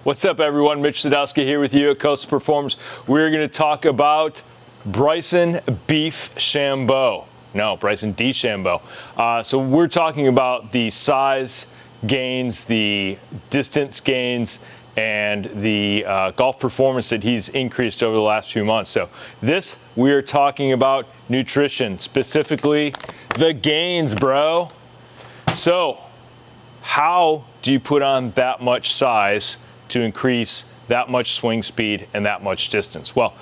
What's up, everyone? Mitch Sadowski here with you at Coastal Performance. We're going to talk about Bryson Beef Shambo. No, Bryson DeChambeau. So we're talking about the size gains, the distance gains, and the golf performance that he's increased over the last few months. So this, we are talking about nutrition, specifically the gains, bro. So how do you put on that much size to increase that much swing speed and that much distance? Well,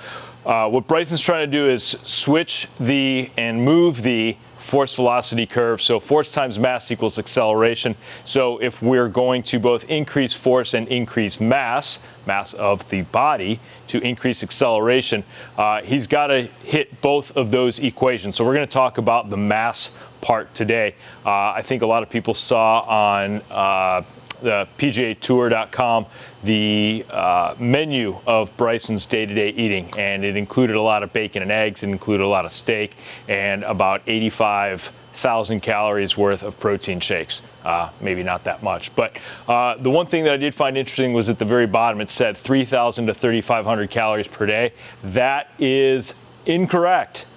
what Bryson's trying to do is switch and move the force velocity curve. So force times mass equals acceleration. So if we're going to both increase force and increase mass of the body to increase acceleration, he's got to hit both of those equations. So we're going to talk about the mass part today. I think a lot of people saw on the PGAtour.com the menu of Bryson's day-to-day eating, and it included a lot of bacon and eggs, it included a lot of steak, and about 85,000 calories worth of protein shakes. Maybe not that much, but the one thing that I did find interesting was at the very bottom it said 3,000 to 3,500 calories per day. That is incorrect.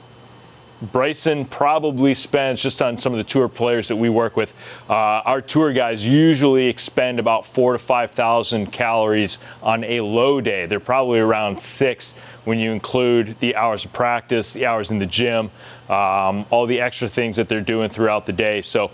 Bryson probably spends, just on some of the tour players that we work with, our tour guys usually expend about 4,000 to 5,000 calories on a low day. They're probably around 6 when you include the hours of practice, the hours in the gym, all the extra things that they're doing throughout the day. So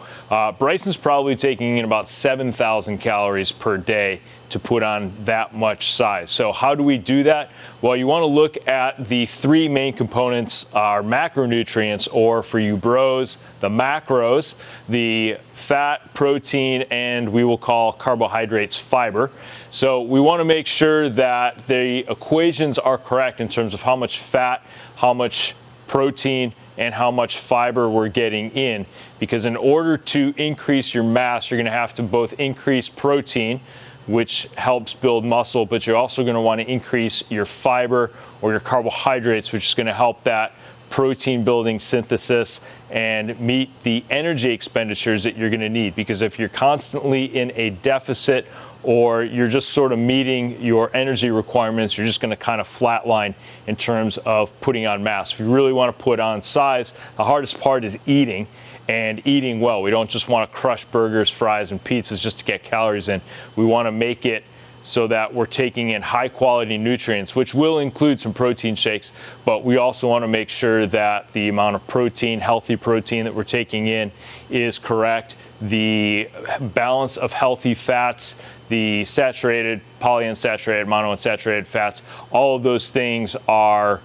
Bryson's probably taking in about 7,000 calories per day to put on that much size. So how do we do that? Well, you want to look at the three main components, our macronutrients, or for you bros, the macros, the fat, protein, and we will call carbohydrates fiber. So we want to make sure that the equations are correct in terms of how much fat, how much protein, and how much fiber we're getting in, because in order to increase your mass, you're going to have to both increase protein, which helps build muscle, but you're also going to want to increase your fiber or your carbohydrates, which is going to help that protein building synthesis and meet the energy expenditures that you're going to need. Because if you're constantly in a deficit or you're just sort of meeting your energy requirements, you're just going to kind of flatline in terms of putting on mass. If you really want to put on size, the hardest part is eating, and eating well. We don't just want to crush burgers, fries, and pizzas just to get calories in. We want to make it so that we're taking in high quality nutrients, which will include some protein shakes, but we also want to make sure that the amount of protein, healthy protein that we're taking in is correct. The balance of healthy fats, the saturated, polyunsaturated, monounsaturated fats, all of those things are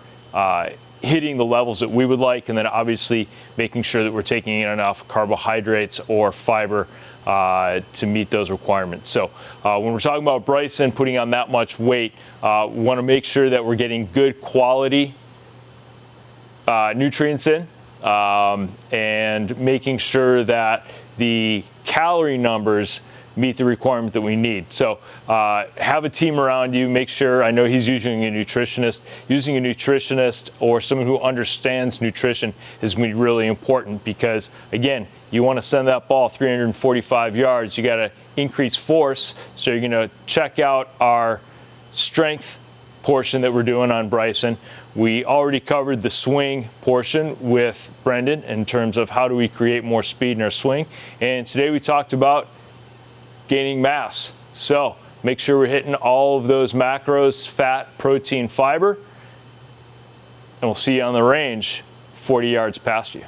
hitting the levels that we would like, and then obviously making sure that we're taking in enough carbohydrates or fiber to meet those requirements. So when we're talking about Bryson putting on that much weight, we want to make sure that we're getting good quality nutrients in, and making sure that the calorie numbers meet the requirement that we need. So have a team around you. Make sure, I know he's using a nutritionist. Using a nutritionist or someone who understands nutrition is going to be really important, because again, you want to send that ball 345 yards. You got to increase force. So you're going to check out our strength portion that we're doing on Bryson. We already covered the swing portion with Brendan in terms of how do we create more speed in our swing. And today we talked about gaining mass. So make sure we're hitting all of those macros, fat, protein, fiber, and we'll see you on the range 40 yards past you.